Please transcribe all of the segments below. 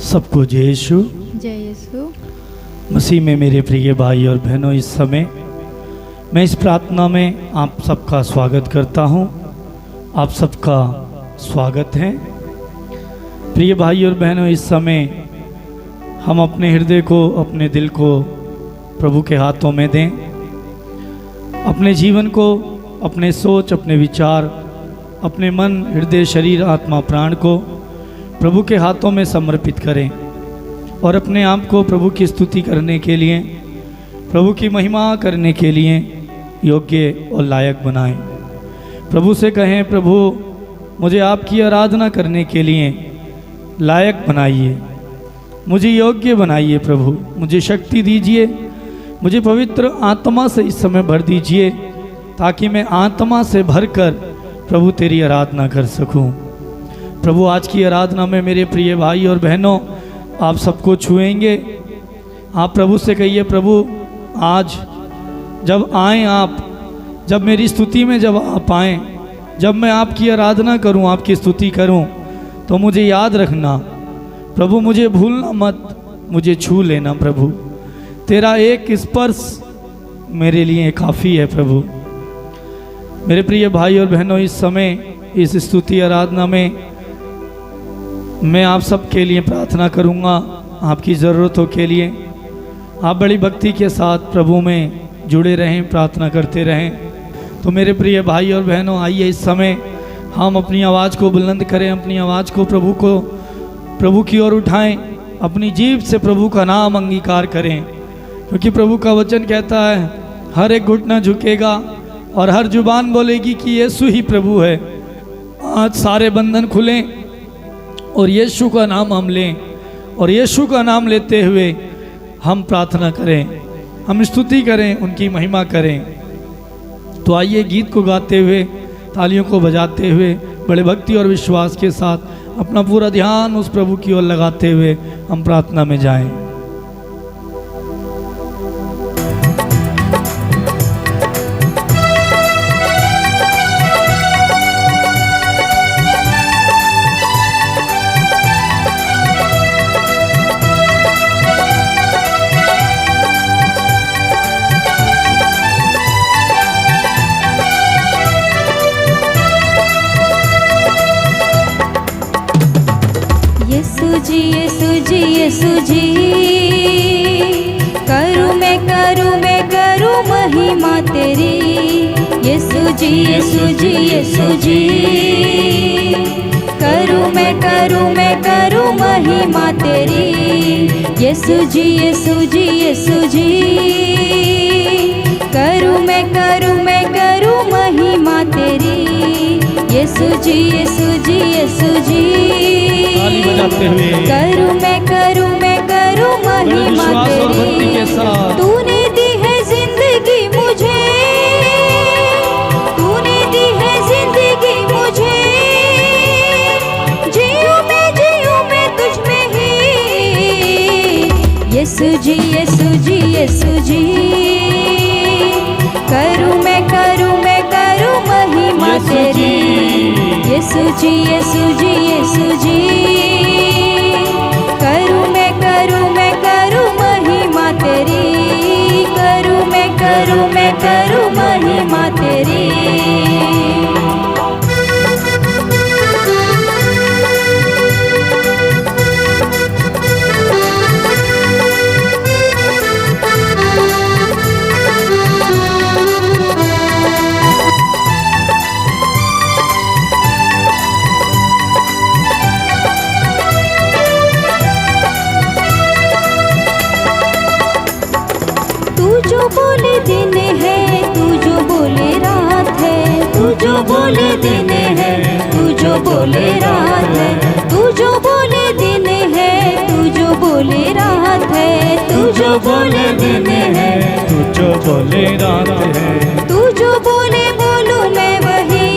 सबको जय यीशु। जय यीशु। मसीह में मेरे प्रिय भाई और बहनों, इस समय मैं इस प्रार्थना में आप सबका स्वागत करता हूं। आप सबका स्वागत है। प्रिय भाई और बहनों, इस समय हम अपने हृदय को, अपने दिल को प्रभु के हाथों में दें। अपने जीवन को, अपने सोच, अपने विचार, अपने मन, हृदय, शरीर, आत्मा, प्राण को प्रभु के हाथों में समर्पित करें और अपने आप को प्रभु की स्तुति करने के लिए, प्रभु की महिमा करने के लिए योग्य और लायक बनाएं। प्रभु से कहें, प्रभु मुझे आपकी आराधना करने के लिए लायक बनाइए, मुझे योग्य बनाइए। प्रभु मुझे शक्ति दीजिए, मुझे पवित्र आत्मा से इस समय भर दीजिए, ताकि मैं आत्मा से भरकर प्रभु तेरी आराधना कर सकूं। प्रभु आज की आराधना में मेरे प्रिय भाई और बहनों, आप सबको छुएंगे। आप प्रभु से कहिए, प्रभु आज जब आएँ आप, जब मेरी स्तुति में जब आप आएँ, जब मैं आपकी आराधना करूं, आपकी स्तुति करूं, तो मुझे याद रखना प्रभु, मुझे भूलना मत, मुझे छू लेना। प्रभु तेरा एक स्पर्श मेरे लिए काफ़ी है। प्रभु मेरे प्रिय भाई और बहनों, इस समय इस स्तुति आराधना में मैं आप सबके लिए प्रार्थना करूंगा, आपकी ज़रूरतों के लिए। आप बड़ी भक्ति के साथ प्रभु में जुड़े रहें, प्रार्थना करते रहें। तो मेरे प्रिय भाई और बहनों, आइए इस समय हम अपनी आवाज़ को बुलंद करें, अपनी आवाज़ को प्रभु की ओर उठाएं, अपनी जीभ से प्रभु का नाम अंगीकार करें, क्योंकि प्रभु का वचन कहता है हर एक घुटना झुकेगा और हर जुबान बोलेगी कि यीशु ही प्रभु है। आज सारे बंधन खुलें और यीशु का नाम हम लें, और यीशु का नाम लेते हुए हम प्रार्थना करें, हम स्तुति करें, उनकी महिमा करें। तो आइए गीत को गाते हुए, तालियों को बजाते हुए, बड़े भक्ति और विश्वास के साथ अपना पूरा ध्यान उस प्रभु की ओर लगाते हुए हम प्रार्थना में जाएं। यीशु जी, करूँ मैं करूँ महिमा तेरी। यीशु जी, यीशु जी, यीशु जी, करूँ मैं करूँ महिमा तेरी। यीशु जी, यीशु जी, यीशु जी, करूँ मैं करूँ महिमा तेरी। यीशु जी, यीशु जी, यीशु जी, करूँ मैं करूँ महिमा तेरी। तूने दी है जिंदगी मुझे, तूने दी है जिंदगी मुझे, जीऊँ मैं तुझ में ही। यीशु जी, यीशु जी, यीशु जी, करूँ मैं करूँ महिमा तेरी। यीशु जी, यीशु जी, यीशु जी, करूँ मैं करूँ महिमा तेरी। करूँ मैं करूँ महिमा तेरी। बोले दिन है, तू जो बोले रात है, तू जो बोले दिन है, तू जो बोले रात है, तू जो बोले दिन है, तू जो बोले रात है, तू जो बोले दिन है, तू जो बोले रात है, तू जो बोले बोलूं मैं वही,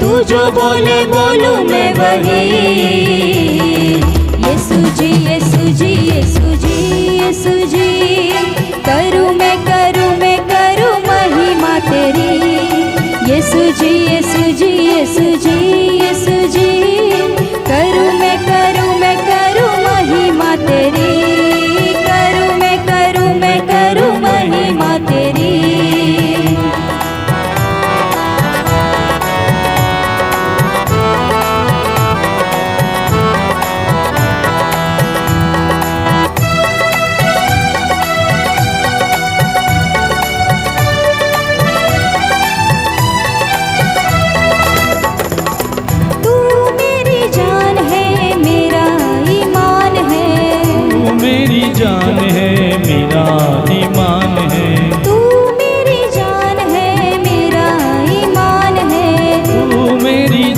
तू जो बोले बोलूं मैं वही। यीशु जी, यीशु जी, यीशु जी, यीशु जी, करूँ मैं करूँ महिमा तेरी। यीशु जी, यीशु जी, यीशु जी, यीशु जी, करूँ मैं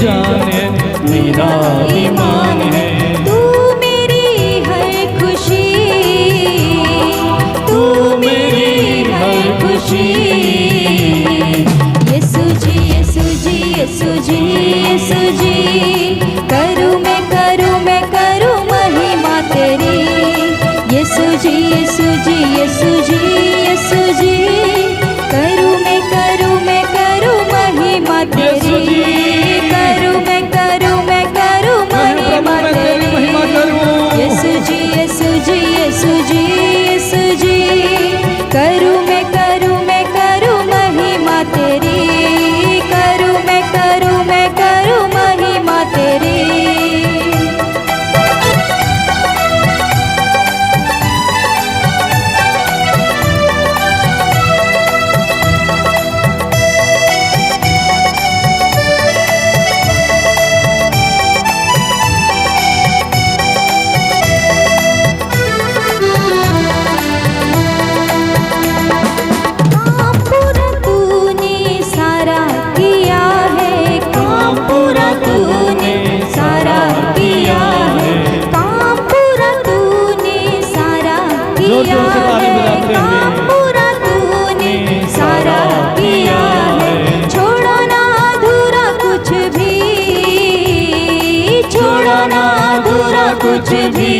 जान है, मेरा ईमान है। तू मेरी हर खुशी, तू मेरी हर खुशी। यीशु जी, यीशु जी, यीशु जी, यीशु जी, करूँ मैं महिमा तेरी। यीशु जी, यीशु जी, यीशु जी, यीशु जी, करूँ मैं महिमा तेरी। करूँ मैं महिमा तेरी। यीशु जी, यीशु जी, यीशु जी, यीशु जी, करूँ मैं महिमा तेरी। करूँ मैं महिमा तेरी। कुछ भी।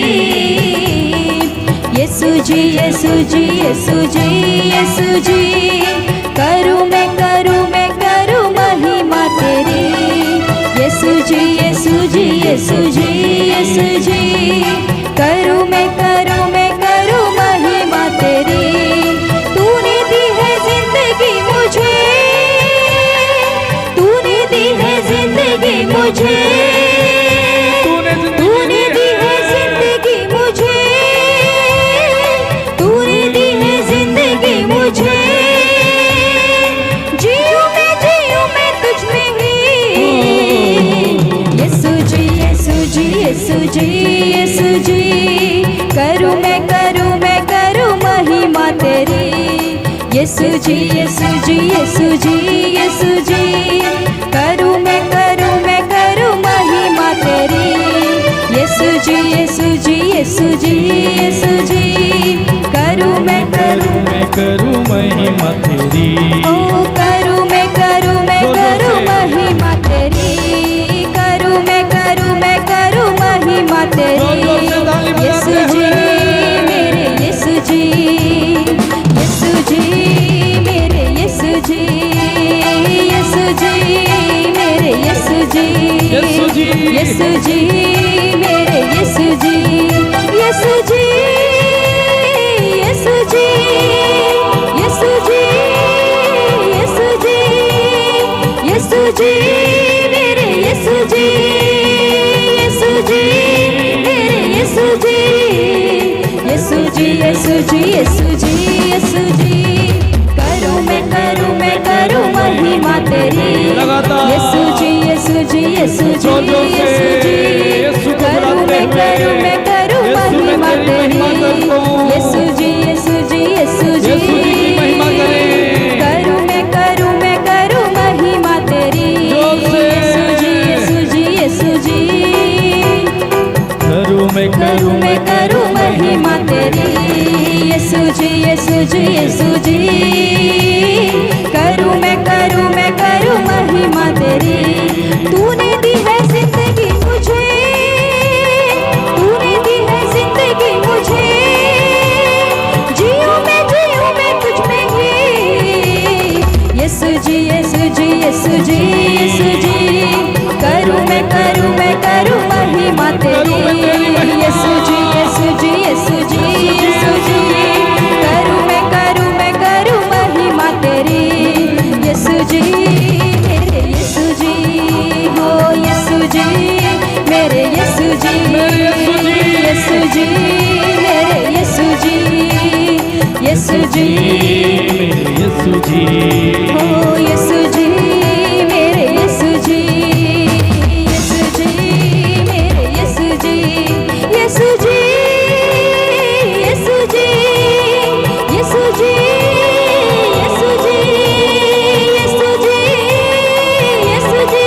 यीशु जी, यीशु जी, यीशु जी, यीशु जी, करूँ मैं महिमा तेरी। यीशु जी, यीशु जी, यीशु जी, यीशु जी, करूँ मैं महिमा तेरी। तूने दी है जिंदगी मुझे, तूने दी है जिंदगी मुझे, यीशु जी, यीशु जी, करूँ मैं महिमा तेरी। यीशु जी, यीशु जी, यीशु जी, यीशु जी, करूँ मैं महिमा तेरी। यीशु जी, यीशु जी, यीशु जी, यीशु जी, करूँ मैं महिमा तेरी। ओ करूँ मैं महिमा तेरी। करूँ मैं महिमा तेरी। यीशु जी, मेरे यीशु जी, यीशु जी, मेरे यीशु जी, यीशु जी, मेरे यीशु जी, यीशु जी, मेरे यीशु जी, यीशु जी, यीशु जी, यीशु जी, यीशु जी, यीशु जी, मेरे यीशु जी, यीशु जी, मेरे यीशु जी, यीशु जी, यीशु जी, यीशु जी, यीशु जी, करूँ मैं महिमा तेरी। यीशु जी, यीशु जी, यीशु जी, यीशु जी, करूँ मैं महिमा तेरी। यीशु जी, यीशु जी, यीशु जी, करूँ मैं महिमा तेरी। यीशु जी, यीशु जी, यीशु जी, करूँ मैं महिमा तेरी। यीशु जी, यीशु जी, यीशु जी, करूँ मैं महिमा तेरी। तूने दी है जिंदगी मुझे, तूने दी है जिंदगी मुझे, जीऊँ मैं तुझ में ही। यीशु जी, यीशु जी, यीशु जी, यीशु जी, करूँ मैं महिमा तेरी। यीशु जी, यीशु जी, यीशु जी, यीशु जी, करूँ मैं महिमा तेरी। यीशु जी, मेरे यीशु जी, हो यीशु जी, मेरे यीशु जी, यीशु जी, मेरे यीशु जी, यीशु जी, यीशु जी, हो यीशु जी, मेरे यीशु जी, यीशु जी, मेरे यीशु जी, यीशु जी, यीशु जी, यीशु जी, यीशु जी, यीशु जी, यीशु जी,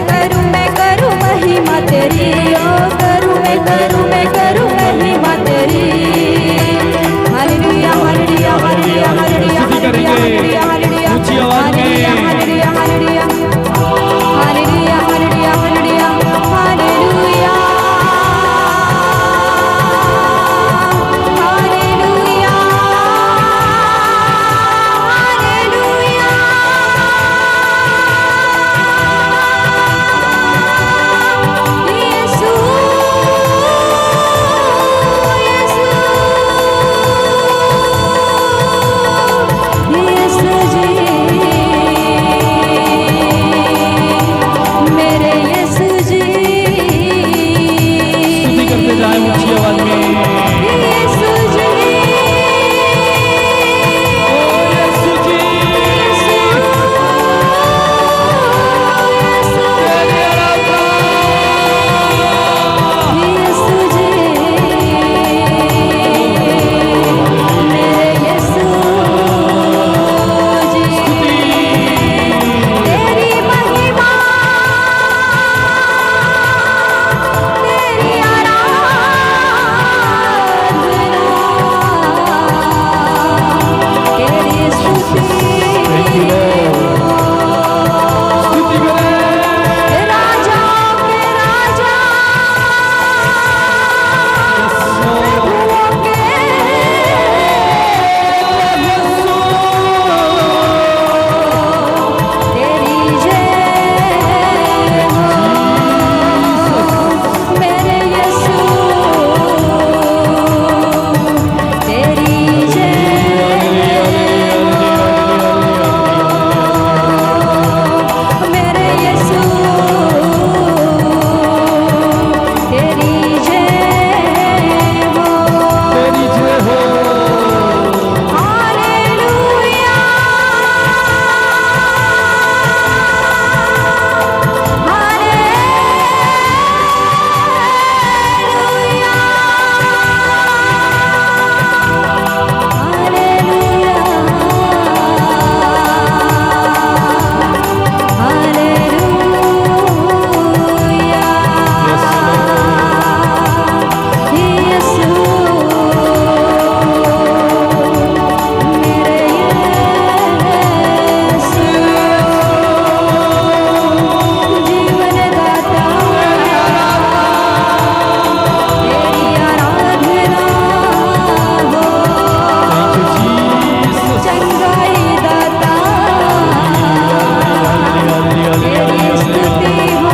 तेरी स्तुति हो।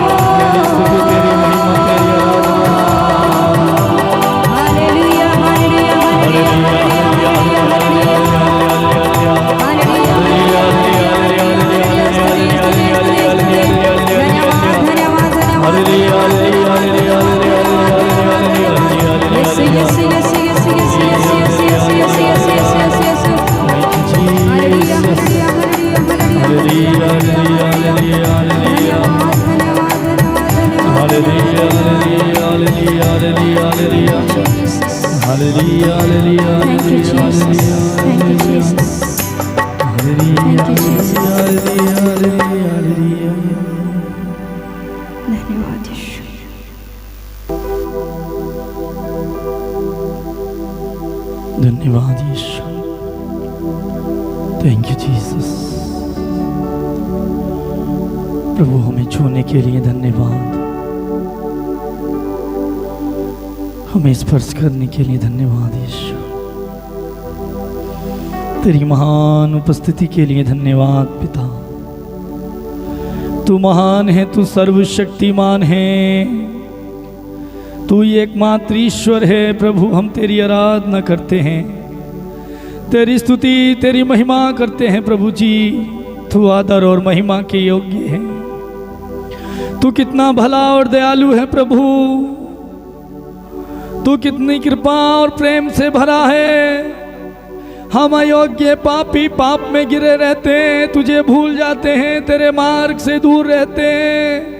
हालेलुया हालेलुया धन्यवाद यीशु। Thank you Jesus. प्रभु हमें छूने के लिए धन्यवाद, हमें स्पर्श करने के लिए धन्यवाद यीशु। तेरी महान उपस्थिति के लिए धन्यवाद पिता। तू महान है, तू सर्वशक्तिमान है, तू ही एकमात्र ईश्वर है। प्रभु हम तेरी आराधना करते हैं, तेरी स्तुति तेरी महिमा करते हैं। प्रभु जी तू आदर और महिमा के योग्य है। तू कितना भला और दयालु है प्रभु, तू कितनी कृपा और प्रेम से भरा है। हम अयोग्य पापी पाप में गिरे रहते हैं, तुझे भूल जाते हैं, तेरे मार्ग से दूर रहते हैं।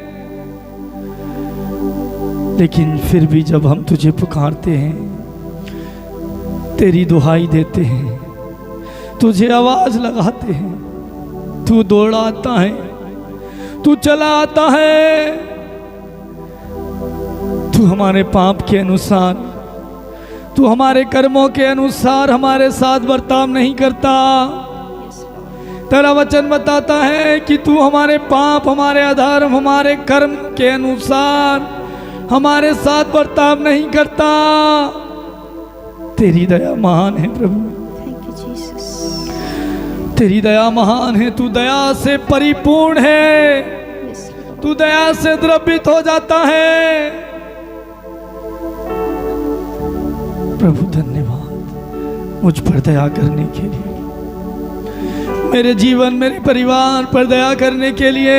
लेकिन फिर भी जब हम तुझे पुकारते हैं, तेरी दुहाई देते हैं, तुझे आवाज लगाते हैं, तू दौड़ा आता है, तू चला आता है। तू हमारे पाप के अनुसार, तू हमारे कर्मों के अनुसार हमारे साथ बर्ताव नहीं करता। तेरा वचन बताता है कि तू हमारे पाप, हमारे अधर्म, हमारे कर्म के अनुसार हमारे साथ बर्ताव नहीं करता। तेरी दया महान है प्रभु, तेरी दया महान है। तू दया से परिपूर्ण है, तू दया से द्रवित हो जाता है। प्रभु धन्यवाद मुझ पर दया करने के लिए, मेरे जीवन मेरे परिवार पर दया करने के लिए,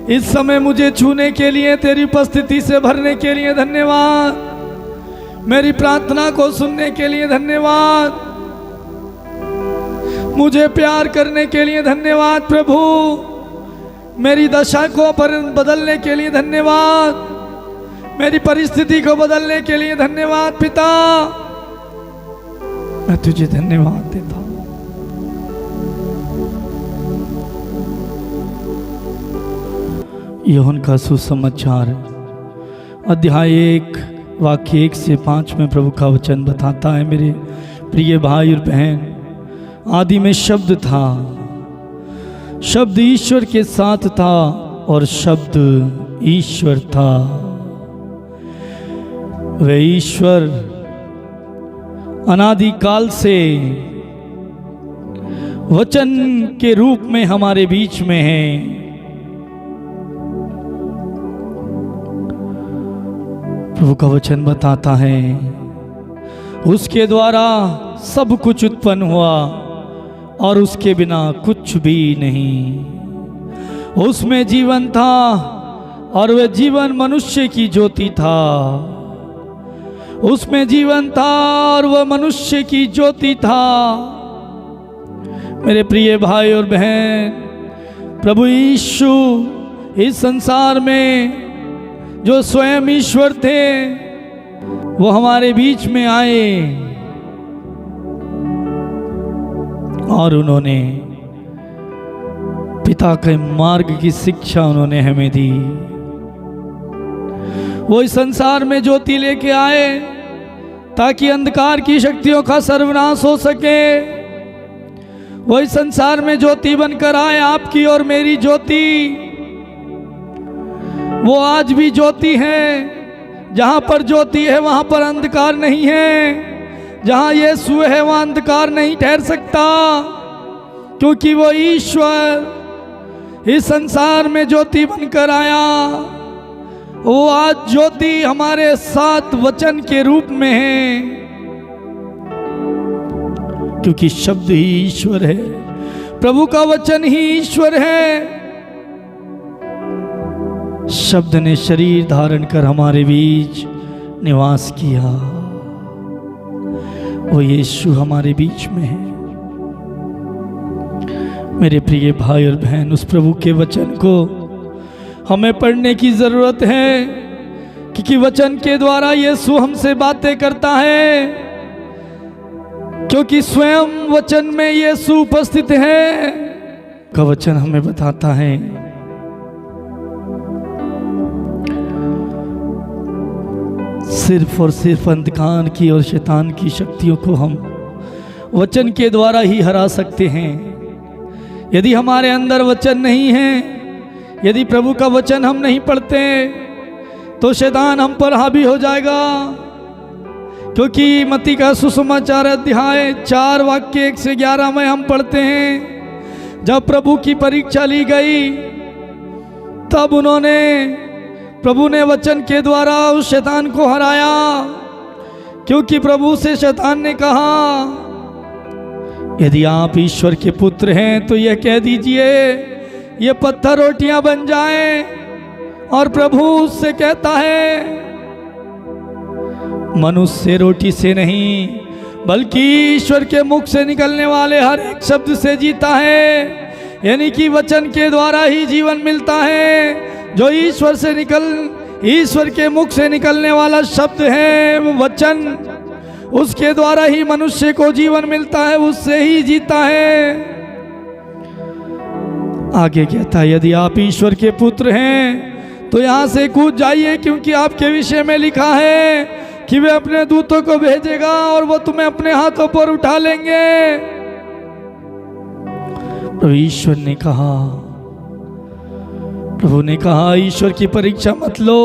इस समय मुझे छूने के लिए, तेरी उपस्थिति से भरने के लिए धन्यवाद। मेरी प्रार्थना को सुनने के लिए धन्यवाद, मुझे प्यार करने के लिए धन्यवाद प्रभु। मेरी दशा को बदलने के लिए धन्यवाद, मेरी परिस्थिति को बदलने के लिए धन्यवाद पिता। मैं तुझे धन्यवाद देता हूं। यूहन्ना का सुसमाचार अध्याय 1 वाक्य 1 से 5 में प्रभु का वचन बताता है, मेरे प्रिय भाई और बहन, आदि में शब्द था, शब्द ईश्वर के साथ था और शब्द ईश्वर था। वह ईश्वर अनादिकाल से वचन के रूप में हमारे बीच में है। प्रभु का वचन बताता है, उसके द्वारा सब कुछ उत्पन्न हुआ और उसके बिना कुछ भी नहीं। उसमें जीवन था और वह जीवन मनुष्य की ज्योति था। उसमें जीवन था और वह मनुष्य की ज्योति था। मेरे प्रिय भाई और बहन, प्रभु यीशु इस संसार में जो स्वयं ईश्वर थे, वो हमारे बीच में आए और उन्होंने पिता के मार्ग की शिक्षा उन्होंने हमें दी। वो इस संसार में ज्योति लेके आए ताकि अंधकार की शक्तियों का सर्वनाश हो सके। वो इस संसार में ज्योति बनकर आए, आपकी और मेरी ज्योति। वो आज भी ज्योति है। जहां पर ज्योति है वहां पर अंधकार नहीं है। जहां यीशु है वहां अंधकार नहीं ठहर सकता, क्योंकि वो ईश्वर इस संसार में ज्योति बनकर आया, वो आज ज्योति हमारे साथ वचन के रूप में है, क्योंकि शब्द ही ईश्वर है, प्रभु का वचन ही ईश्वर है। शब्द ने शरीर धारण कर हमारे बीच निवास किया, वो यीशु हमारे बीच में है। मेरे प्रिय भाई और बहन, उस प्रभु के वचन को हमें पढ़ने की जरूरत है, क्योंकि वचन के द्वारा यीशु हमसे बातें करता है, क्योंकि स्वयं वचन में यीशु उपस्थित है। का वचन हमें बताता है सिर्फ और सिर्फ अंधकार की और शैतान की शक्तियों को हम वचन के द्वारा ही हरा सकते हैं। यदि हमारे अंदर वचन नहीं है, यदि प्रभु का वचन हम नहीं पढ़ते, तो शैतान हम पर हावी हो जाएगा। क्योंकि मत्ती का सुसमाचार अध्याय 4 वाक्य 1 से 11 में हम पढ़ते हैं, जब प्रभु की परीक्षा ली गई तब प्रभु ने वचन के द्वारा उस शैतान को हराया। क्योंकि प्रभु से शैतान ने कहा, यदि आप ईश्वर के पुत्र हैं तो यह कह दीजिए ये पत्थर रोटियां बन जाएं। और प्रभु उससे कहता है, मनुष्य रोटी से नहीं बल्कि ईश्वर के मुख से निकलने वाले हर एक शब्द से जीता है। यानी कि वचन के द्वारा ही जीवन मिलता है। जो ईश्वर के मुख से निकलने वाला शब्द है, वचन, उसके द्वारा ही मनुष्य को जीवन मिलता है, उससे ही जीता है। आगे कहता है, यदि आप ईश्वर के पुत्र हैं तो यहां से कूद जाइए, क्योंकि आपके विषय में लिखा है कि वे अपने दूतों को भेजेगा और वो तुम्हें अपने हाथों पर उठा लेंगे। तो ईश्वर ने कहा, प्रभु ने कहा, ईश्वर की परीक्षा मत लो।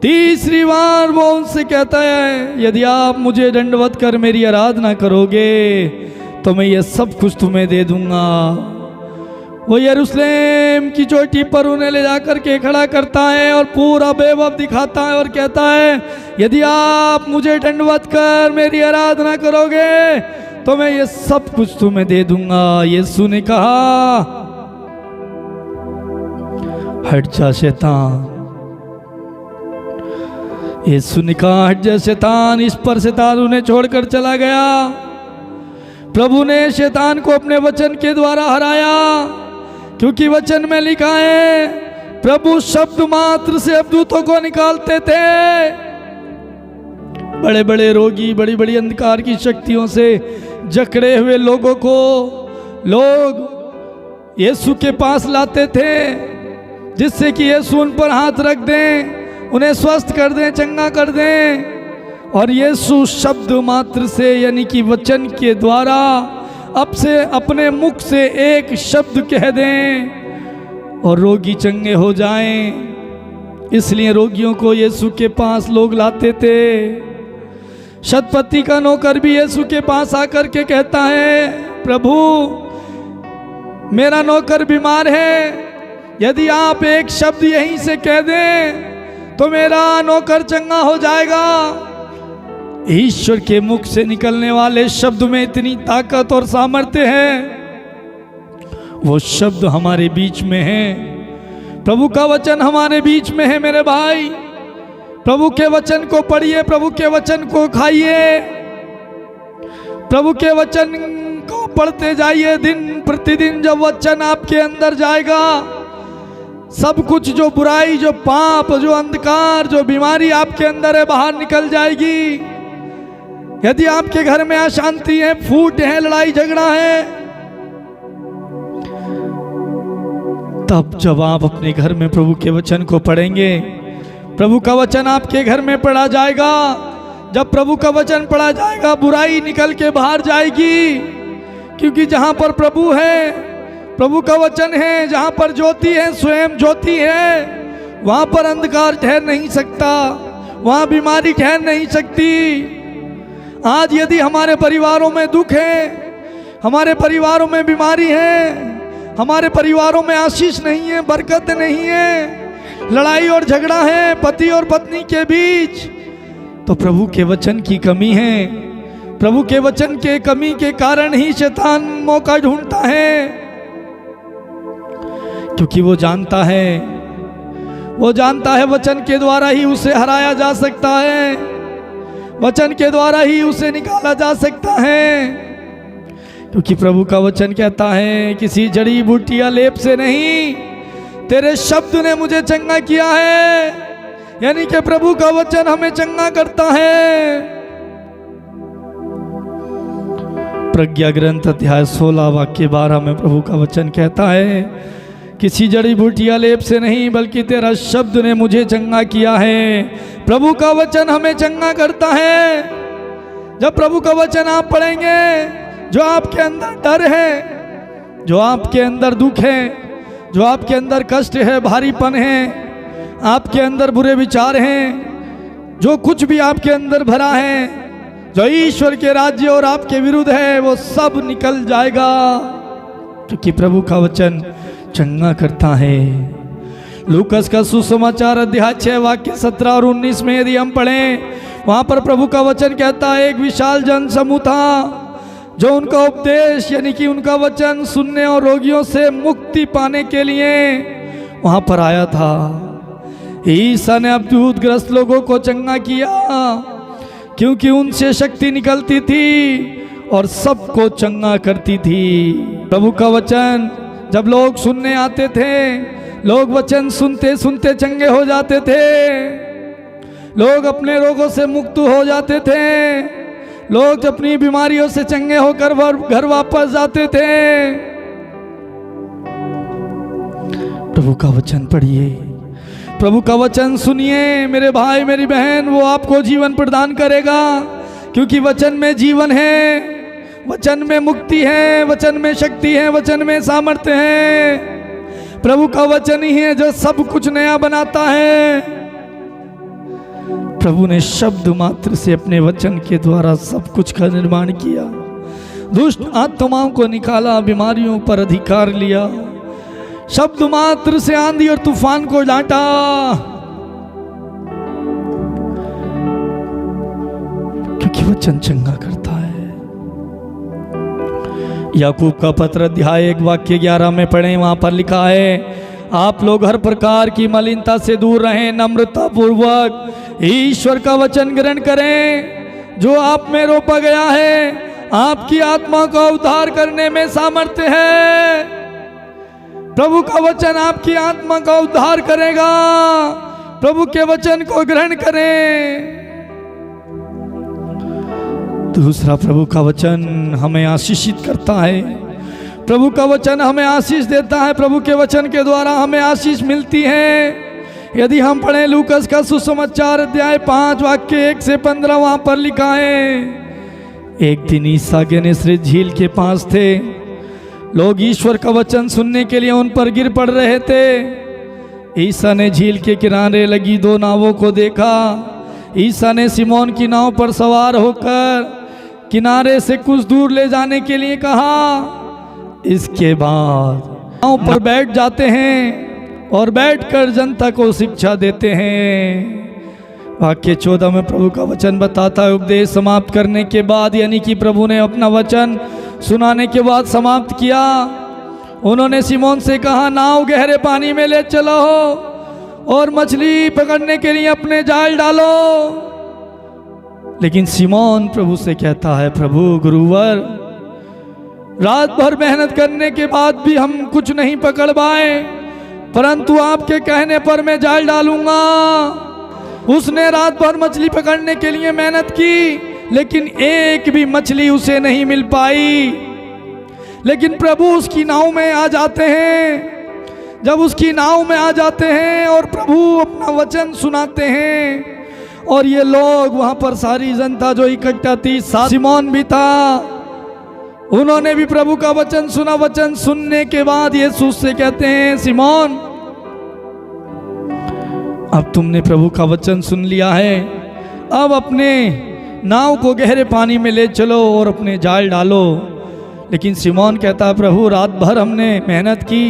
तीसरी बार वो उनसे कहता है, यदि आप मुझे दंडवत कर मेरी आराधना करोगे तो मैं ये सब कुछ तुम्हें दे दूंगा। वो यरूशलेम की चोटी पर उन्हें ले जाकर के खड़ा करता है और पूरा वैभव दिखाता है और कहता है, यदि आप मुझे दंडवत कर मेरी आराधना करोगे तो मैं ये सब कुछ तुम्हें दे दूंगा। यीशु ने कहा, हट जा शैतान। यीशु ने कहा, हट जा शैतान। इस पर शैतान उन्हें छोड़कर चला गया। प्रभु ने शैतान को अपने वचन के द्वारा हराया, क्योंकि वचन में लिखा है, प्रभु शब्द मात्र से अवधूतों को निकालते थे। बड़े बड़े रोगी, बड़ी बड़ी अंधकार की शक्तियों से जकड़े हुए लोगों को लोग यीशु के पास लाते थे, जिससे कि यीशु उन पर हाथ रख दें, उन्हें स्वस्थ कर दें, चंगा कर दें। और यीशु शब्द मात्र से, यानी कि वचन के द्वारा अब से अपने मुख से एक शब्द कह दें और रोगी चंगे हो जाएं। इसलिए रोगियों को यीशु के पास लोग लाते थे। शतपति का नौकर भी यीशु के पास आकर के कहता है, प्रभु मेरा नौकर बीमार है, यदि आप एक शब्द यहीं से कह दें तो मेरा नौकर चंगा हो जाएगा। ईश्वर के मुख से निकलने वाले शब्द में इतनी ताकत और सामर्थ्य है। वो शब्द हमारे बीच में है। प्रभु का वचन हमारे बीच में है। मेरे भाई, प्रभु के वचन को पढ़िए, प्रभु के वचन को खाइए, प्रभु के वचन को पढ़ते जाइए दिन प्रतिदिन। जब वचन आपके अंदर जाएगा, सब कुछ जो बुराई, जो पाप, जो अंधकार, जो बीमारी आपके अंदर है, बाहर निकल जाएगी। यदि आपके घर में अशांति है, फूट है, लड़ाई झगड़ा है, तब जब आप अपने घर में प्रभु के वचन को पढ़ेंगे, प्रभु का वचन आपके घर में पढ़ा जाएगा। जब प्रभु का वचन पढ़ा जाएगा, बुराई निकल के बाहर जाएगी। क्योंकि जहां पर प्रभु है, प्रभु का वचन है, जहां पर ज्योति है, स्वयं ज्योति है, वहां पर अंधकार ठहर नहीं सकता, वहां बीमारी ठहर नहीं सकती। आज यदि हमारे परिवारों में दुख है, हमारे परिवारों में बीमारी है, हमारे परिवारों में आशीष नहीं है, बरकत नहीं है, लड़ाई और झगड़ा है पति और पत्नी के बीच, तो प्रभु के वचन की कमी है। प्रभु के वचन के कमी के कारण ही शैतान मौका ढूंढता है, क्योंकि वो जानता है वचन के द्वारा ही उसे हराया जा सकता है, वचन के द्वारा ही उसे निकाला जा सकता है। क्योंकि प्रभु का वचन कहता है किसी जड़ी बूटी या लेप से नहीं, तेरे शब्द ने मुझे चंगा किया है। यानी कि प्रभु का वचन हमें चंगा करता है। प्रज्ञा ग्रंथ अध्याय 16 वाक्य 12 में प्रभु का वचन कहता है किसी जड़ी बूटी या लेप से नहीं, बल्कि तेरा शब्द ने मुझे चंगा किया है। प्रभु का वचन हमें चंगा करता है। जब प्रभु का वचन आप पढ़ेंगे, जो आपके अंदर डर है, जो आपके अंदर दुख है, जो आपके अंदर कष्ट है, भारीपन है, आपके अंदर बुरे विचार हैं, जो कुछ भी आपके अंदर भरा है, जो ईश्वर के राज्य और आपके विरुद्ध है, वो सब निकल जाएगा, क्योंकि प्रभु का वचन चंगा करता है। लूकस का सुसमाचार अध्याय 6 वाक्य 17 और 19 में यदि हम पढ़ें, वहां पर प्रभु का वचन कहता है एक विशाल जन समूह था जो उनका उपदेश यानी कि उनका वचन सुनने और रोगियों से मुक्ति पाने के लिए वहां पर आया था। ईसा ने अद्भुतग्रस्त लोगों को चंगा किया, क्योंकि उनसे शक्ति निकलती थी और सबको चंगा करती थी। प्रभु का वचन जब लोग सुनने आते थे, लोग वचन सुनते सुनते चंगे हो जाते थे, लोग अपने रोगों से मुक्त हो जाते थे, लोग अपनी बीमारियों से चंगे होकर घर वापस जाते थे। प्रभु का वचन पढ़िए, प्रभु का वचन सुनिए मेरे भाई मेरी बहन, वो आपको जीवन प्रदान करेगा, क्योंकि वचन में जीवन है, वचन में मुक्ति है, वचन में शक्ति है, वचन में सामर्थ्य है। प्रभु का वचन ही है जो सब कुछ नया बनाता है। प्रभु ने शब्द मात्र से अपने वचन के द्वारा सब कुछ का निर्माण किया, दुष्ट आत्माओं को निकाला, बीमारियों पर अधिकार लिया, शब्द मात्र से आंधी और तूफान को डांटा। क्योंकि वचन चंगा करता है। याकूब का पत्र अध्याय 1 वाक्य 11 में पढ़ें, वहां पर लिखा है आप लोग हर प्रकार की मलिनता से दूर रहें, नम्रता पूर्वक ईश्वर का वचन ग्रहण करें जो आप में रोपा गया है, आपकी आत्मा का उद्धार करने में सामर्थ्य है। प्रभु का वचन आपकी आत्मा का उद्धार करेगा। प्रभु के वचन को ग्रहण करें। दूसरा, प्रभु का वचन हमें आशीषित करता है। प्रभु का वचन हमें आशीष देता है। प्रभु के वचन के द्वारा हमें आशीष मिलती है। यदि हम पढ़ें लूकस का सुसमाचार अध्याय 5 वाक्य 1 से 15, वहां पर लिखा है एक दिन ईसा गेनेसरेत झील के पास थे। लोग ईश्वर का वचन सुनने के लिए उन पर गिर पड़ रहे थे। ईसा ने झील के किनारे लगी 2 नावों को देखा। ईसा ने सिमोन की नाव पर सवार होकर किनारे से कुछ दूर ले जाने के लिए कहा। इसके बाद नाव पर बैठ जाते हैं और बैठकर जनता को शिक्षा देते हैं। वाक्य 14 में प्रभु का वचन बताता है, उपदेश समाप्त करने के बाद, यानी कि प्रभु ने अपना वचन सुनाने के बाद समाप्त किया, उन्होंने सिमोन से कहा, नाव गहरे पानी में ले चलो और मछली पकड़ने के लिए अपने जाल डालो। लेकिन सिमोन प्रभु से कहता है, प्रभु गुरुवर, रात भर मेहनत करने के बाद भी हम कुछ नहीं पकड़ पाए, परंतु आपके कहने पर मैं जाल डालूंगा। उसने रात भर मछली पकड़ने के लिए मेहनत की, लेकिन एक भी मछली उसे नहीं मिल पाई। लेकिन प्रभु उसकी नाव में आ जाते हैं। जब उसकी नाव में आ जाते हैं और प्रभु अपना वचन सुनाते हैं, और ये लोग वहां पर सारी जनता जो इकट्ठा थी, सिमोन भी था, उन्होंने भी प्रभु का वचन सुना। वचन सुनने के बाद यीशु से कहते हैं, सिमोन, अब तुमने प्रभु का वचन सुन लिया है, अब अपने नाव को गहरे पानी में ले चलो और अपने जाल डालो। लेकिन सिमोन कहता है प्रभु रात भर हमने मेहनत की,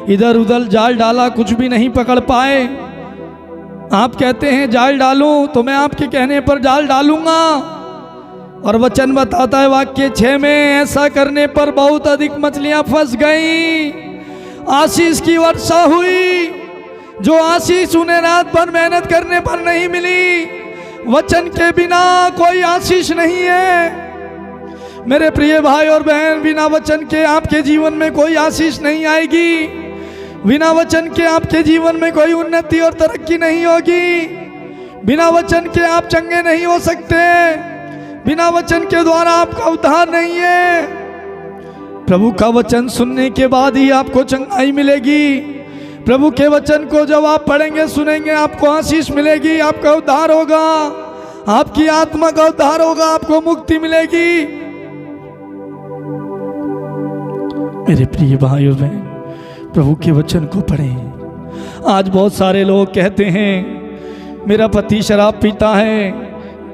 इधर उधर जाल डाला, कुछ भी नहीं पकड़ पाए। आप कहते हैं जाल डालूं तो मैं आपके कहने पर जाल डालूंगा। और वचन बताता है वाक्य 6 में, ऐसा करने पर बहुत अधिक मछलियां फंस गई, आशीष की वर्षा हुई। जो आशीष उन्हें रात भर मेहनत करने पर नहीं मिली, वचन के बिना कोई आशीष नहीं है। मेरे प्रिय भाई और बहन, बिना वचन के आपके जीवन में कोई आशीष नहीं आएगी। बिना वचन के आपके जीवन में कोई उन्नति और तरक्की नहीं होगी। बिना वचन के आप चंगे नहीं हो सकते। बिना वचन के द्वारा आपका उद्धार नहीं है। प्रभु का वचन सुनने के बाद ही आपको चंगाई मिलेगी। प्रभु के वचन को जब आप पढ़ेंगे सुनेंगे, आपको आशीष मिलेगी, आपका उद्धार होगा, आपकी आत्मा का उद्धार होगा, आपको मुक्ति मिलेगी। मेरे प्रिय भाई और बहन, प्रभु के वचन को पढ़ें। आज बहुत सारे लोग कहते हैं मेरा पति शराब पीता है,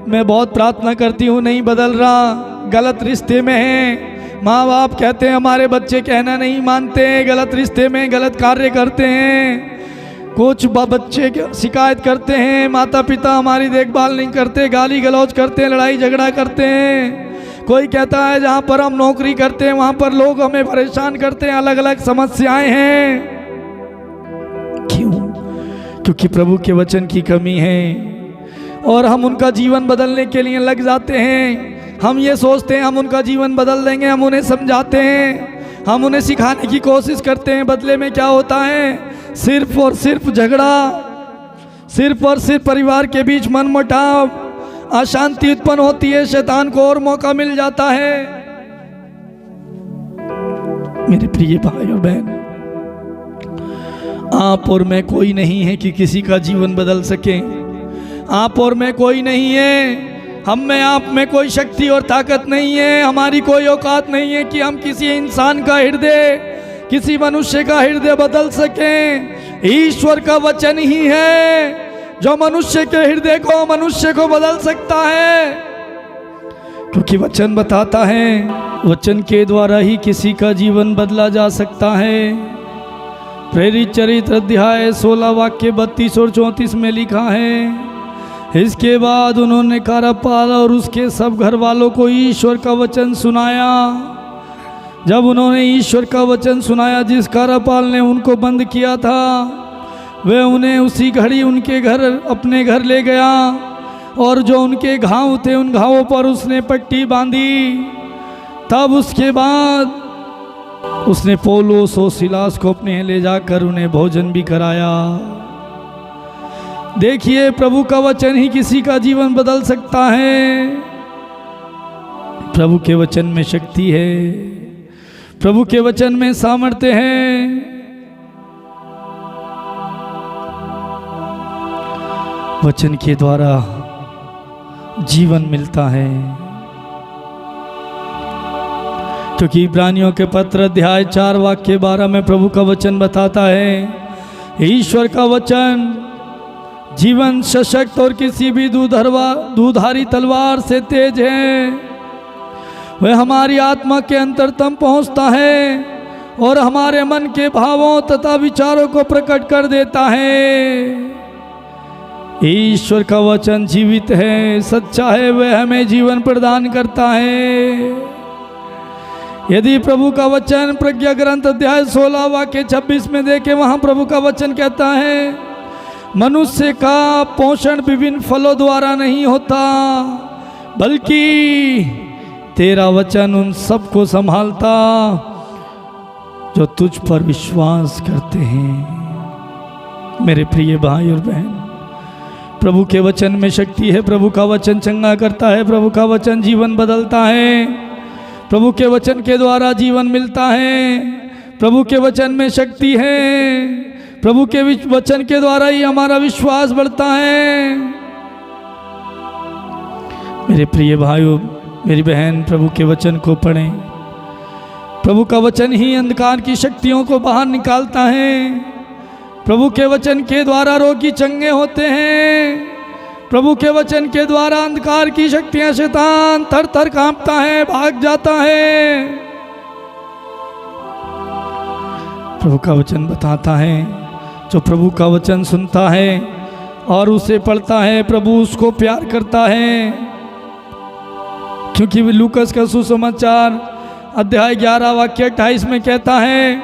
मैं बहुत प्रार्थना करती हूँ नहीं बदल रहा, गलत रिश्ते में है। माँ बाप कहते हैं हमारे बच्चे कहना नहीं मानते, गलत रिश्ते में गलत कार्य करते हैं। कुछ बच्चे शिकायत करते हैं माता पिता हमारी देखभाल नहीं करते, गाली गलौज करते हैं, लड़ाई झगड़ा करते हैं। कोई कहता है जहाँ पर हम नौकरी करते हैं वहाँ पर लोग हमें परेशान करते हैं, अलग अलग समस्याएं हैं। क्यों? क्योंकि प्रभु के वचन की कमी है और हम उनका जीवन बदलने के लिए लग जाते हैं। हम ये सोचते हैं हम उनका जीवन बदल देंगे, हम उन्हें समझाते हैं, हम उन्हें सिखाने की कोशिश करते हैं। बदले में क्या होता है? सिर्फ और सिर्फ झगड़ा, सिर्फ और सिर्फ परिवार के बीच मनमुटाव, अशांति उत्पन्न होती है, शैतान को और मौका मिल जाता है। मेरे प्रिय भाई और बहन, आप और मैं कोई नहीं है कि किसी का जीवन बदल सके। आप और मैं कोई नहीं है, हम में आप में कोई शक्ति और ताकत नहीं है, हमारी कोई औकात नहीं है कि हम किसी इंसान का हृदय, किसी मनुष्य का हृदय बदल सकें। ईश्वर का वचन ही है जो मनुष्य के हृदय को, मनुष्य को बदल सकता है। क्योंकि वचन बताता है, वचन के द्वारा ही किसी का जीवन बदला जा सकता है। प्रेरित चरित्र अध्याय 16 वाक्य 32 और 34 में लिखा है, इसके बाद उन्होंने कारपाल और उसके सब घर वालों को ईश्वर का वचन सुनाया। जब उन्होंने ईश्वर का वचन सुनाया जिस कारपाल ने उनको बंद किया था, वह उन्हें उसी घड़ी उनके घर, अपने घर ले गया और जो उनके घाव थे उन घावों पर उसने पट्टी बांधी। तब उसके बाद उसने पौलुस और सिलास को अपने ले जाकर उन्हें भोजन भी कराया। देखिए, प्रभु का वचन ही किसी का जीवन बदल सकता है। प्रभु के वचन में शक्ति है, प्रभु के वचन में सामर्थ्य है। वचन के द्वारा जीवन मिलता है। क्योंकि इब्रानियों के पत्र अध्याय 4 वाक्य 12 में प्रभु का वचन बताता है, ईश्वर का वचन जीवन सशक्त और किसी भी दुधारी तलवार से तेज है। वह हमारी आत्मा के अंतरतम पहुंचता है और हमारे मन के भावों तथा विचारों को प्रकट कर देता है। ईश्वर का वचन जीवित है, सच्चा है, वह हमें जीवन प्रदान करता है। यदि प्रभु का वचन प्रज्ञा ग्रंथ अध्याय 16 वाक्य 26 में देखें, वहाँ प्रभु का वचन कहता है, मनुष्य का पोषण विभिन्न फलों द्वारा नहीं होता, बल्कि तेरा वचन उन सबको संभालता जो तुझ पर विश्वास करते हैं। मेरे प्रिय भाई और बहन, प्रभु के वचन में शक्ति है। प्रभु का वचन चंगा करता है, प्रभु का वचन जीवन बदलता है, प्रभु के वचन के द्वारा जीवन मिलता है। प्रभु के वचन में शक्ति है, प्रभु के वचन के द्वारा ही हमारा विश्वास बढ़ता है। मेरे प्रिय भाइयों, मेरी बहन, प्रभु के वचन को पढ़ें। प्रभु का वचन ही अंधकार की शक्तियों को बाहर निकालता है। प्रभु के वचन के द्वारा रोगी चंगे होते हैं। प्रभु के वचन के द्वारा अंधकार की शक्तियां, शैतान थर थर कांपता है, भाग जाता है। प्रभु का वचन बताता है, जो प्रभु का वचन सुनता है और उसे पढ़ता है, प्रभु उसको प्यार करता है। क्योंकि लूकस का सुसमाचार अध्याय 11 वाक्य 28 में कहता है,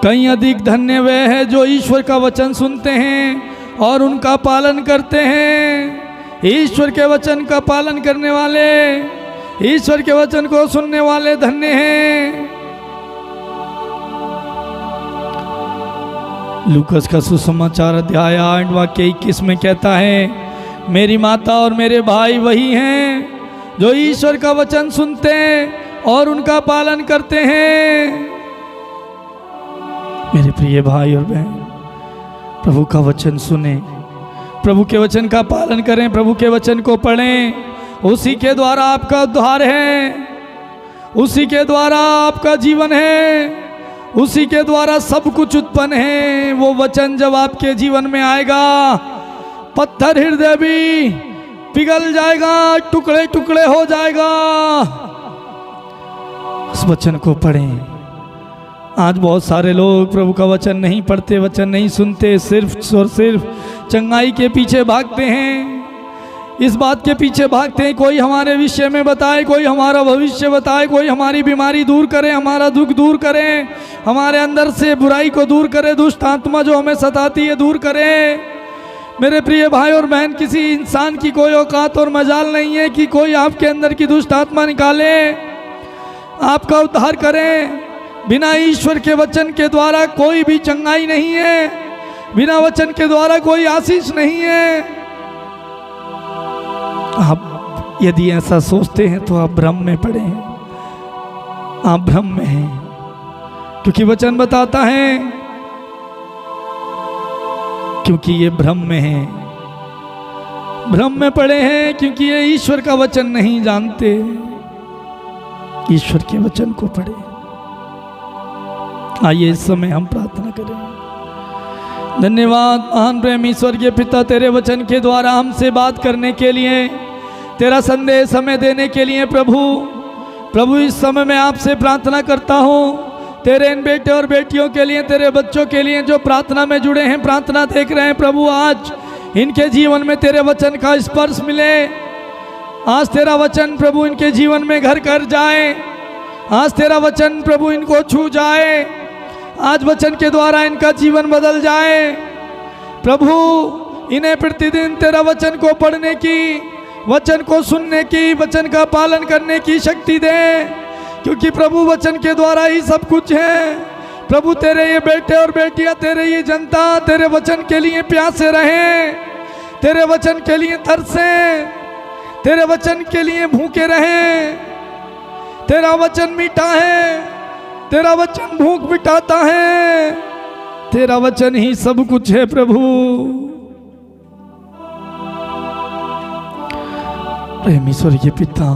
कहीं अधिक धन्य वे है जो ईश्वर का वचन सुनते हैं और उनका पालन करते हैं। ईश्वर के वचन का पालन करने वाले, ईश्वर के वचन को सुनने वाले धन्य हैं। लूकस का सुसमाचार अध्याय 8 वाक्य 21 में कहता है, मेरी माता और मेरे भाई वही हैं जो ईश्वर का वचन सुनते हैं और उनका पालन करते हैं। मेरे प्रिय भाई और बहन, प्रभु का वचन सुने, प्रभु के वचन का पालन करें, प्रभु के वचन को पढ़ें। उसी के द्वारा आपका उद्धार है, उसी के द्वारा आपका जीवन है, उसी के द्वारा सब कुछ उत्पन्न है। वो वचन जब आपके जीवन में आएगा, पत्थर हृदय भी पिघल जाएगा, टुकड़े टुकड़े हो जाएगा। उस वचन को पढ़ें। आज बहुत सारे लोग प्रभु का वचन नहीं पढ़ते, वचन नहीं सुनते, सिर्फ और सिर्फ चंगाई के पीछे भागते हैं, इस बात के पीछे भागते हैं कोई हमारे विषय में बताए, कोई हमारा भविष्य बताए, कोई हमारी बीमारी दूर करे, हमारा दुख दूर करे, हमारे अंदर से बुराई को दूर करे, दुष्ट आत्मा जो हमें सताती है दूर करे। मेरे प्रिय भाई और बहन, किसी इंसान की कोई औकात और मजाल नहीं है कि कोई आपके अंदर की दुष्ट आत्मा निकाले, आपका उद्धार करें। बिना ईश्वर के वचन के द्वारा कोई भी चंगाई नहीं है, बिना वचन के द्वारा कोई आशीष नहीं है। आप यदि ऐसा सोचते हैं तो आप भ्रम में पड़े हैं, आप भ्रम में हैं। क्योंकि वचन बताता है, क्योंकि ये भ्रम में है, भ्रम में पड़े हैं, क्योंकि ये ईश्वर का वचन नहीं जानते। ईश्वर के वचन को पढ़े। आइए इस समय हम प्रार्थना करें। धन्यवाद महान प्रेम ईश्वर के पिता, तेरे वचन के द्वारा हमसे बात करने के लिए, तेरा संदेश हमें देने के लिए प्रभु इस समय मैं आपसे प्रार्थना करता हूँ, तेरे इन बेटे और बेटियों के लिए, तेरे बच्चों के लिए जो प्रार्थना में जुड़े हैं, प्रार्थना देख रहे हैं प्रभु, आज इनके जीवन में तेरे वचन का स्पर्श मिले। आज तेरा वचन प्रभु इनके जीवन में घर घर जाए, आज तेरा वचन प्रभु इनको छू जाए, आज वचन के द्वारा इनका जीवन बदल जाए। प्रभु इन्हें प्रतिदिन तेरा वचन को पढ़ने की, वचन को सुनने की, वचन का पालन करने की शक्ति दे, क्योंकि प्रभु वचन के द्वारा ही सब कुछ है। प्रभु तेरे ये बेटे और बेटियां, तेरे ये जनता तेरे वचन के लिए प्यासे रहें, तेरे वचन के लिए तरसें, तेरे वचन के लिए भूखे रहें। तेरा वचन मीठा है, तेरा वचन भूख मिटाता है, तेरा वचन ही सब कुछ है प्रभु। प्रेम ईश्वर के पिता,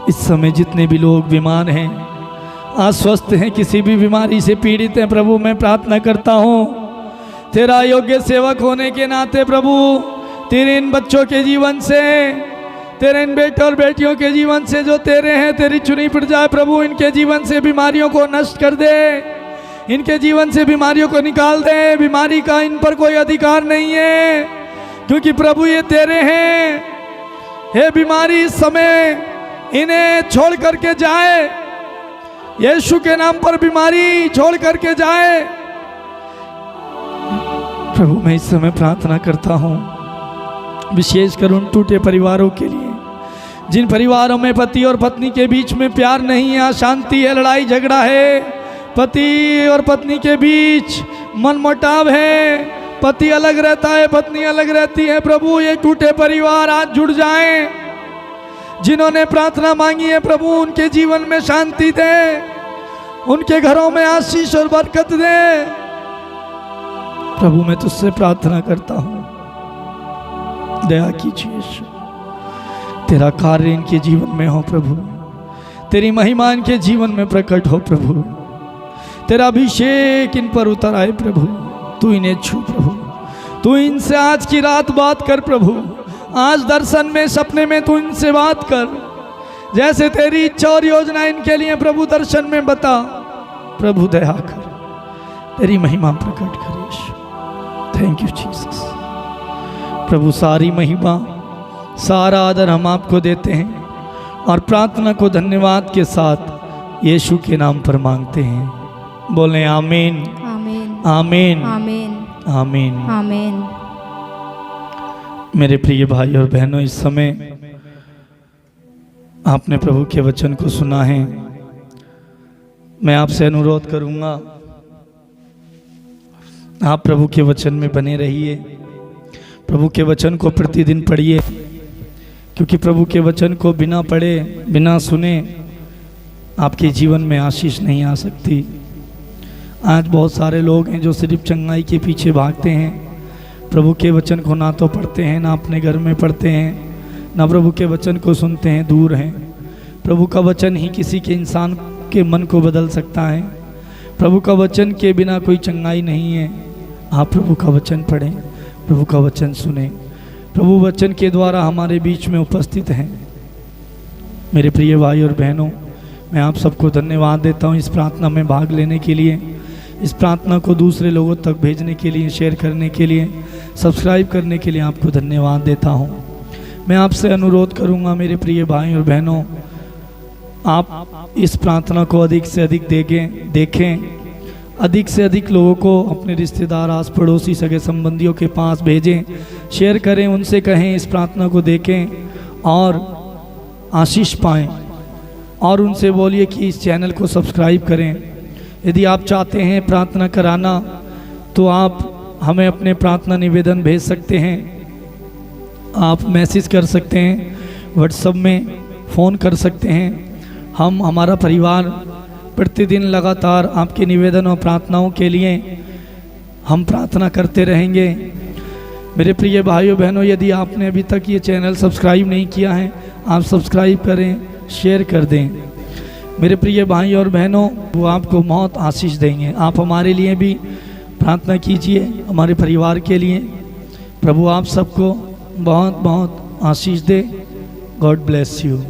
इस समय जितने भी लोग बीमार हैं, अस्वस्थ हैं, किसी भी बीमारी से पीड़ित हैं, प्रभु मैं प्रार्थना करता हूँ, तेरा योग्य सेवक होने के नाते प्रभु, तेरे इन बच्चों के जीवन से, तेरे इन बेटे और बेटियों के जीवन से जो तेरे हैं, तेरी चुनी प्रजा, प्रभु इनके जीवन से बीमारियों को नष्ट कर दे, इनके जीवन से बीमारियों को निकाल दे। बीमारी का इन पर कोई अधिकार नहीं है, क्योंकि प्रभु ये तेरे हैं। हे बीमारी, इस समय इन्हें छोड़ करके जाए, यीशु के नाम पर बीमारी छोड़ करके जाए। प्रभु मैं इस समय प्रार्थना करता हूँ, विशेषकर उन टूटे परिवारों के लिए, जिन परिवारों में पति और पत्नी के बीच में प्यार नहीं है, अशांति है, लड़ाई झगड़ा है, पति और पत्नी के बीच मनमुटाव है, पति अलग रहता है, पत्नी अलग रहती है। प्रभु ये टूटे परिवार आज जुड़ जाएं। जिन्होंने प्रार्थना मांगी है प्रभु, उनके जीवन में शांति दे, उनके घरों में आशीष और बरकत दे। प्रभु मैं तुझसे प्रार्थना करता हूँ, दया कीजिए यीशु, तेरा कार्य इनके जीवन में हो प्रभु, तेरी महिमा इनके जीवन में प्रकट हो प्रभु, तेरा अभिषेक इन पर उतर आए प्रभु, तू इन्हें छू प्रभु, तू इनसे आज की रात बात कर प्रभु, आज दर्शन में, सपने में तू इनसे बात कर, जैसे तेरी इच्छा और योजना इनके लिए प्रभु दर्शन में बता। प्रभु दया कर, तेरी महिमा प्रकट कर यीशु। Thank you Jesus. प्रभु सारी महिमा सारा आदर हम आपको देते हैं और प्रार्थना को धन्यवाद के साथ यीशु के नाम पर मांगते हैं। बोलें आमीन आमीन आमीन आमीन आमीन। आमीन। मेरे प्रिय भाई और बहनों, इस समय आपने प्रभु के वचन को सुना है। मैं आपसे अनुरोध करूंगा, आप प्रभु के वचन में बने रहिए, प्रभु के वचन को प्रतिदिन पढ़िए, क्योंकि प्रभु के वचन को बिना पढ़े बिना सुने आपके जीवन में आशीष नहीं आ सकती। आज बहुत सारे लोग हैं जो सिर्फ चंगाई के पीछे भागते हैं, प्रभु के वचन को ना तो पढ़ते हैं, ना अपने घर में पढ़ते हैं, ना प्रभु के वचन को सुनते हैं, दूर हैं। प्रभु का वचन ही किसी के इंसान के मन को बदल सकता है। प्रभु का वचन के बिना कोई चंगाई नहीं है। आप प्रभु का वचन पढ़ें, प्रभु का वचन सुने, प्रभु वचन के द्वारा हमारे बीच में उपस्थित हैं। मेरे प्रिय भाई और बहनों, मैं आप सबको धन्यवाद देता हूँ इस प्रार्थना में भाग लेने के लिए, इस प्रार्थना को दूसरे लोगों तक भेजने के लिए, शेयर करने के लिए, सब्सक्राइब करने के लिए आपको धन्यवाद देता हूँ। मैं आपसे अनुरोध करूँगा मेरे प्रिय भाई और बहनों, आप इस प्रार्थना को अधिक से अधिक देखें, अधिक से अधिक लोगों को, अपने रिश्तेदार, आस पड़ोसी, सगे संबंधियों के पास भेजें, शेयर करें, उनसे कहें इस प्रार्थना को देखें और आशीष पाएं, और उनसे बोलिए कि इस चैनल को सब्सक्राइब करें। यदि आप चाहते हैं प्रार्थना कराना तो आप हमें अपने प्रार्थना निवेदन भेज सकते हैं, आप मैसेज कर सकते हैं, व्हाट्सएप में फ़ोन कर सकते हैं। हमारा परिवार प्रतिदिन लगातार आपके निवेदन और प्रार्थनाओं के लिए हम प्रार्थना करते रहेंगे। मेरे प्रिय भाइयों बहनों, यदि आपने अभी तक ये चैनल सब्सक्राइब नहीं किया है, आप सब्सक्राइब करें, शेयर कर दें। मेरे प्रिय भाई और बहनों, वो आपको बहुत आशीष देंगे। आप हमारे लिए भी प्रार्थना कीजिए, हमारे परिवार के लिए। प्रभु आप सबको बहुत बहुत आशीष दे। God bless you.